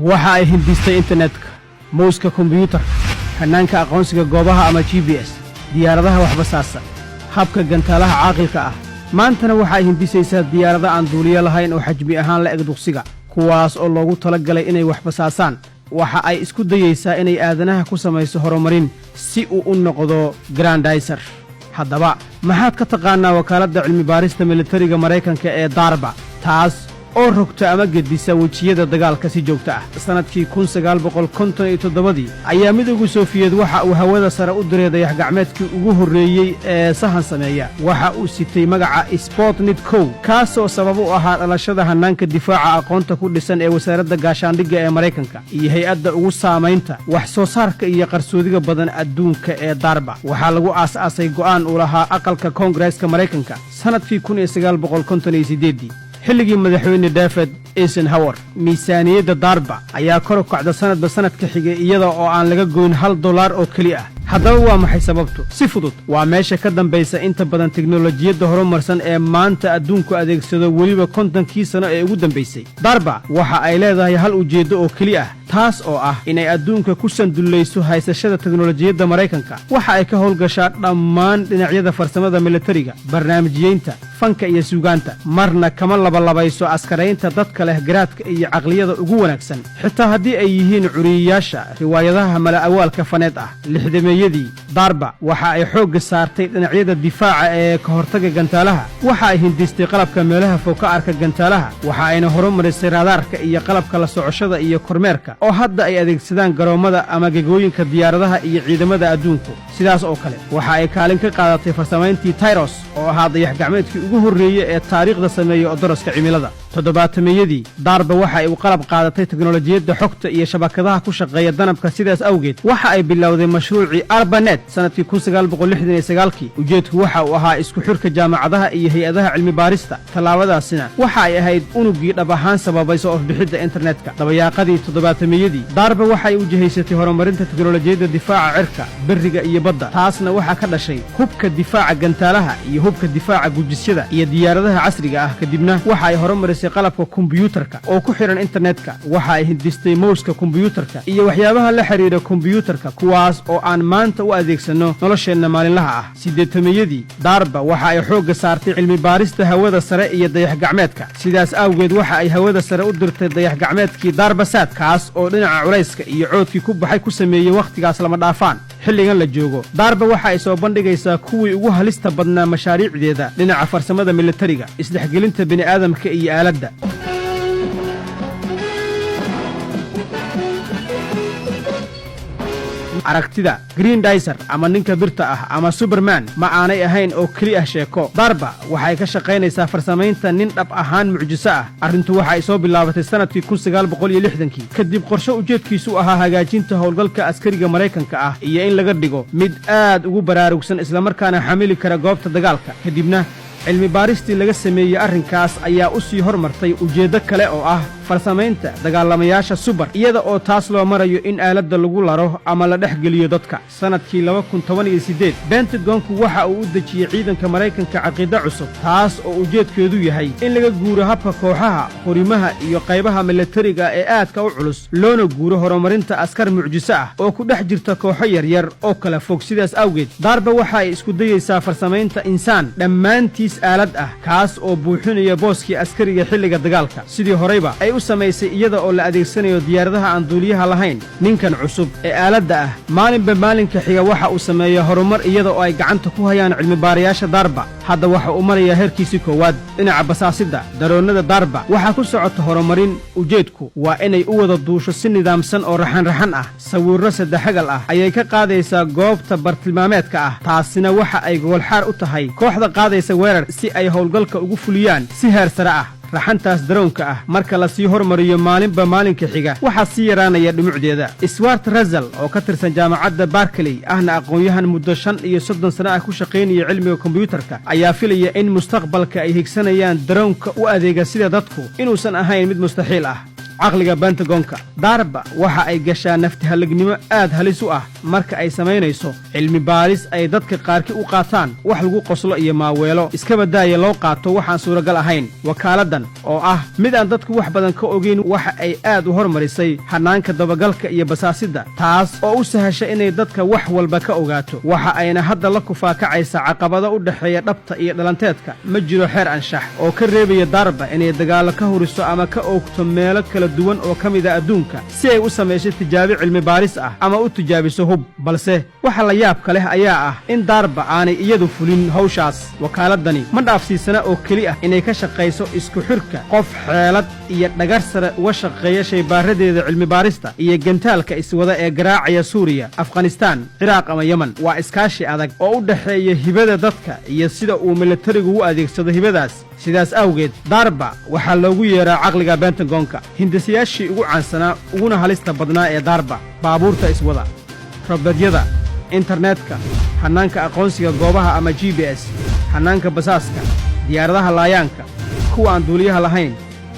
waxa ay hindistay internetka muuska kombiyuutar hanaanka aqoonsiga goobaha ama GPS diyaaradaha waxbasaasa habka gantaalaha caaqilka ah maantana waxa ay hindisaysaa diyaarada aan duuliye lahayn oo xajmi ahaan la eg duqsiga kuwaas oo loogu talagalay inay waxbasaasaan waxa ay isku dayaysaa inay aadanaha ku samayso horumarin si uu u noqdo grandizer haddaba maxaad ka taqaanaa wakaaladda cilmi baarista militariga maraykanka ee darba taas oo rogta ama gedisa wejiyada dagaalka si joogta ah sanadkii 1957 ayaa midowga Sofiyeed waxa uu hawada sare u diray dayax-gacmeedkii ugu horreeyay ee sahan sameeya waxa uu sitay magaca Sputnik 1 kaasoo sabab u ahaa dhalashada hanaanka difaaca aqoonta ku dhisan ee wasaaradda gaashaandhigga ee Maraykanka iyo hay'adda ugu saamaynta wax soo saarka iyo qarsoodiga badan adduunka ee darba waxa lagu aasaasay go'aan u lahaa aqalka Koongareeska Maraykanka sanadkii 1958 xilligii madaxweyne David Eisenhower miisaaniyadda darba ayaa kor u kacda sanadka xigay iyada oo aan laga goyn $1 oo kaliya haddaba waa maxay sababtu si fudud waa meesha ka dambaysa inta badan tiknoolajiyadda horumarsan ee maanta adduunku adeegsado weliba 50kii sano ee ugu dambaysay darba waxa ay leedahay hal ujeeddo oo kaliya taas oo ah inay adduunka ku sandullayso haysashada tiknoolajiyadda Maraykanka waxa ay ka howlgashaa dhammaan dhinacyada farsamada militariga barnaamijyeynta fanka iyo suugaanta marna kama labayso askaraynta dadka leh garaadka iyo aqliyada ugu wanaagsan xitaa haddii ay yihiin curiyaasha riwaayadaha mala-awaalka faneed ah lixdameeyadii darba waxa ay xoogga saartay dhinacyada difaaca ee ka hortagga gantaalaha waxa ay hindistay qalabka meelaha fog ka arka gantaalaha waxa ayna horumarisay raadaarka iyo qalabka la socoshada iyo kormeerka oo hadda ay adeegsadaan garoomada ama gegooyinka diyaaradaha iyo ciidamada adduunku sidaas oo kale waxa ay kaalin ka qaadatay farsamayntii Tyros oo ahaa dayax-gacmeedkii ugu horreeyay ee taariikhda sameeyay odoroska cimilada toddobaatameeyadii darba waxa ay u qalab qaadatay tiknoolajiyadda xogta iyo shabakadaha ku shaqeeya danabka sidaas awgeed waxa ay bilowday mashruucii ARPANET sanadkii 1969kii ujeedku waxa uu ahaa isku xirka jaamacadaha iyo hay'adaha cilmi baarista tallaabadaasina waxa ay ahayd unugii dhab ahaan sababayso ofbixidda internetka dabayaaqadii toddobaatameeyadii darba waxa ay u jihaysatay horumarinta tiknoolajiyadda difaaca cirka beriga iyo badda taasna waxa ka dhashay hubka difaaca gantaalaha iyo hubka difaaca gujisyada iyo diyaaradaha casriga ah kadibna waxa ay horumarisay qalabka kombiyuutarka oo ku xiran internetka waxa ay hindistay muuska kombiyuutarka iyo waxyaabaha la xiriira kombiyuutarka kuwaas oo aan maanta u adeegsano nolosheenna maalinlaha ah sideetameeyadii darba waxa ay xoogga saartay cilmi baarista hawada sare iyo dayax-gacmeedka sidaas awgeed waxa ay hawada sare u dirtay dayax-gacmeedkii darbasat kaas oo dhinaca culayska iyo coodkii ku baxay ku sameeyey wakhtigaas lama dhaafaan xilligan la joogo darba waxa ay soo bandhigaysaa kuwii ugu halista badnaa mashaariicdeeda dhinaca farsamada militariga isdhexgelinta bini'aadamka iyo aaladda aragtida grandizer ama ninka birta ah ama Superman ma aanay ahayn oo kali ah sheeko darba waxay ka shaqaynaysaa farsamaynta nin dhab ahaan mucjiso ah arrintu waxa ay soo bilaabatay sanadkii 1960kii kadib qorshe ujeedkiisu ahaa hagaajinta howlgalka askariga Maraykanka ah iyo in laga dhigo mid aad ugu baraarugsan isla markaana xamili kara goobta dagaalka kadibna cilmi baaristii laga sameeyay arrinkaas ayaa u sii hormartay ujeeddo kale oo ah farsamaynta dagaalamayaasha super iyada oo taas loo marayo in aaladda lagu laro ama la dhex geliyo dadka sanadkii 2018 Pentagonku waxa uu u dejiyay ciidanka Maraykanka caqiido cusub taas oo ujeedkeedu yahay in laga guuro habka kooxaha qorimaha iyo qaybaha militariga ee aadka u culus loona guuro horumarinta askar mucjiso ah oo ku dhex jirta kooxo yaryar oo kala fog sidaas awgeed darba waxa ay isku dayaysaa farsamaynta insaan dhammaantiis aalad ah kaas oo buuxinaya booskii askariga xilliga dagaalka sidii horeyba ay u samaysay iyada oo la adeegsanayo diyaaradaha aan duuliyaha lahayn ninkan cusub ee aaladda ah maalinba maalinka xiga waxa uu sameeyaa horumar iyada oo ay gacanta ku hayaan cilmi baarayaasha darba hadda waxa uu marayaa heerkiisii koowaad dhinaca basaasidda daroonnada darba waxaa ku socota horumarin ujeedku waa inay u wada duusho si nidaamsan oo raxan ah sawirro saddexagal ah ayay ka qaadaysaa goobta bartilmaameedka ah taasina waxa ay goolxaar u tahay kooxda qaadaysa weerar si ay howlgalka ugu fuliyaan si heer sare ah raxantaas daroonka ah marka la sii hormariyo maalinba maalinka xiga waxaa sii yaraanaya dhumucdeeda Swart Russell oo ka tirsan jaamacadda Berkeley ahna aqoon-yahan muddo 35 sano ah ku shaqaynaya cilmiga kombiyuutarka ayaa filaya in mustaqbalka ay higsanayaan daroonka u adeega sida dadku inuusan ahayn mid mustaxiil ah caqliga Pentagonka darba waxa ay gashaa nafti halagnimo aad halis u ah marka ay samaynayso cilmi baaris ay dadka qaarkii u qaataan wax lagu qoslo iyo maaweelo iska badaaya loo qaato waxaan suuragal ahayn wakaaladan oo ah mid aan dadku wax badan ka ogeyn waxa ay aad u hormarisay hanaanka dabagalka iyo basaasidda taas oo u sahasha inay dadka wax walba ka ogaato waxa ayna hadda la kufaakacaysa caqabada u dhaxeeya dhabta iyo dhalanteedka ma jiro xeer anshax oo ka reebaya darba inay dagaalo ka huriso ama ka oogto meelo kala duwan oo ka mid ah adduunka si ay u samayso tijaabi cilmi baaris ah ama u tijaabiso hub balse waxa la yaabka leh ayaa ah in darba aanay iyadu fulin hawshaas wakaaladani ma dhaafsiisana oo keli ah inay ka shaqayso isku xirka qof xeelad iyo dhagar sare uga shaqeeya shaybaaradeeda cilmi baarista iyo gantaalka iswada ee garaacaya suuriya afghanistaan ciraaq ama yemen waa iskaashi adag oo u dhaxeeya hibada dadka iyo sida uu militarigu u adeegsado hibadaas sidaas awgeed darba waxaa loogu yeeraa caqliga Pentagonka hindisayaashii ugu caansanaa uguna halista badnaa ee darba baabuurta iswada robodyada internetka hanaanka aqoonsiga goobaha ama GPS hanaanka basaaska diyaaradaha laayaanka kuwa aan duuliyaha lahayn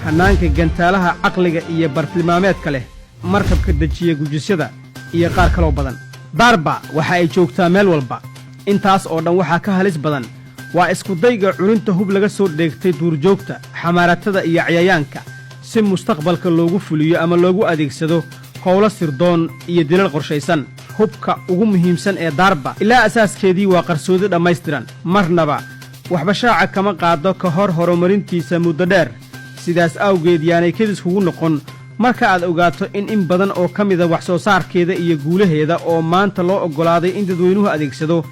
hanaanka gantaalaha caqliga iyo bartilmaameedka leh markabka dejiya gujisyada iyo qaar kaloo badan darba waxa ay joogtaa meel walba intaas oo dhan waxaa ka halis badan waa isku dayga culinta hub laga soo dheegtay duurjoogta xamaaratada iyo cayayaanka si mustaqbalka loogu fuliyo ama loogu adeegsado howlo sirdoon iyo dilal qorshaysan hubka ugu muhiimsan ee darba ilaa asaaskeedii waa qarsoodi dhammaystiran marnaba waxba shaaca kama qaado ka hor horumarintiisa muddo dheer sidaas awgeed yaanay kedis kugu noqon marka aad ogaato in badan oo ka mida wax soo saarkeeda iyo guulaheeda oo maanta loo oggolaaday in dadweynuhu adeegsado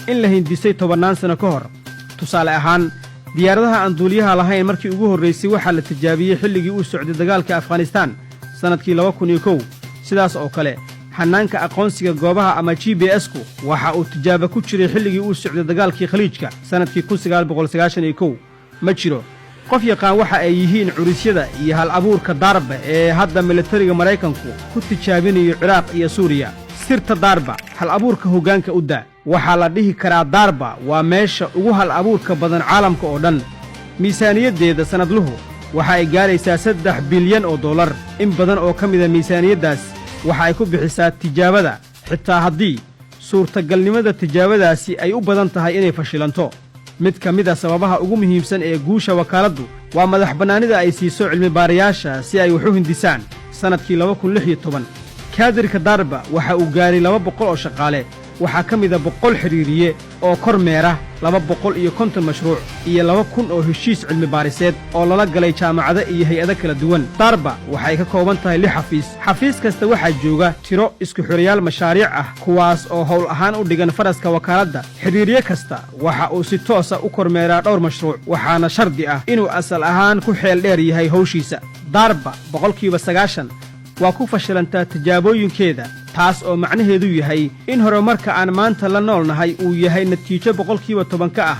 in la hindisay 10 sano ka hor tusaale ahaan diyaaradaha aan duuliyaha lahayn markii ugu horraysay waxaa la tijaabiyey xilligii uu socday dagaalka Afghanistan sanadkii 2001 sidaas oo kale hanaanka aqoonsiga goobaha ama GPS-ku waxa uu tijaabo ku jiray xilligii uu socday dagaalkii Khaliijka sanadkii 1991 ma jiro qof yaqaan waxa ay yihiin curisyada iyo hal abuurka darba ee hadda militariga Mareykanku ku tijaabinayo Ciraaq iyo Suuriya sirta darba hal abuurka hoggaanka u daa waxaa la dhihi karaa darba waa meesha ugu hal abuurka badan caalamka oo dhan miisaaniyadeeda sanadluhu waxa ay gaaraysaa $3 bilyan oo dollar in badan oo ka mida miisaaniyadaas waxa ay ku bixisaa tijaabada xitaa haddii suurtagalnimada tijaabadaasi ay u badan tahay inay fashilanto mid ka mid ah sababaha ugu muhiimsan ee guusha wakaaladdu waa madax bannaanida ay siiso cilmi baarayaasha si ay wax u hindisaan sanadkii 2016 kaadirka darba waxa uu gaaray 200 oo shaqaale waxaa ka mida 100 xiriiriye oo kormeera 250 mashruuc iyo 2000 oo heshiis cilmi baariseed oo lala galay jaamacado iyo hay'ado kala duwan darba waxay ka kooban tahay 6 xafiis kasta waxaa jooga tiro isku xirayaal mashaariic ah kuwaas oo howl ahaan u dhigan faraska wakaaladda xiriiriye kasta waxa uu si toos ah u kormeeraa dhowr mashruuc waxaana shardi ah inuu asal ahaan ku xeel dheer yahay hawshiisa darba 90% waa ku fashilantaa tijaabooyinkeeda taas oo macnaheedu yahay in horumarka aan maanta la noolnahay uu yahay natiijo 10% ka ah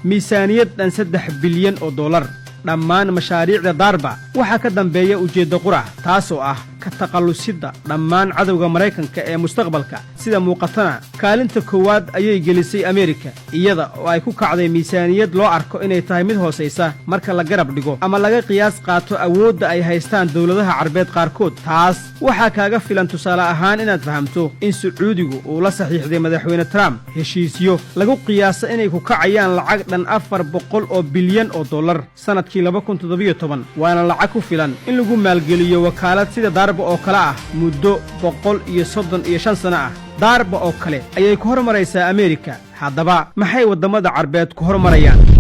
miisaaniyad dhan $3 bilyan oo dollar dhammaan mashaariicda darba waxaa ka dambeeya ujeeddo qura taasoo ah ka taqallusidda dhammaan cadowga Mareykanka ee mustaqbalka sida muuqatana kaalinta koowaad ayay gelisay Ameerika iyada oo ay ku kacday miisaaniyad loo arko inay tahay mid hooseysa marka la garab dhigo ama laga qiyaas qaato awoodda ay haystaan dawladaha Carbeed qaarkood taas waxaa kaaga filan tusaale ahaan inaad fahamto in Sacuudigu uu la saxiixday madaxweyne Trump heshiisyo lagu qiyaasa inay ku kacayaan lacag dhan $400 bilyan oo dollar sanadkii 2017 waana lacag ku filan in lagu maalgeliyo wakaalad sida darba oo kale ah muddo 135 sano ah darba oo kale ayay ku hormaraysaa Ameerika haddaba maxay wadamada Carbeed ku hormarayaan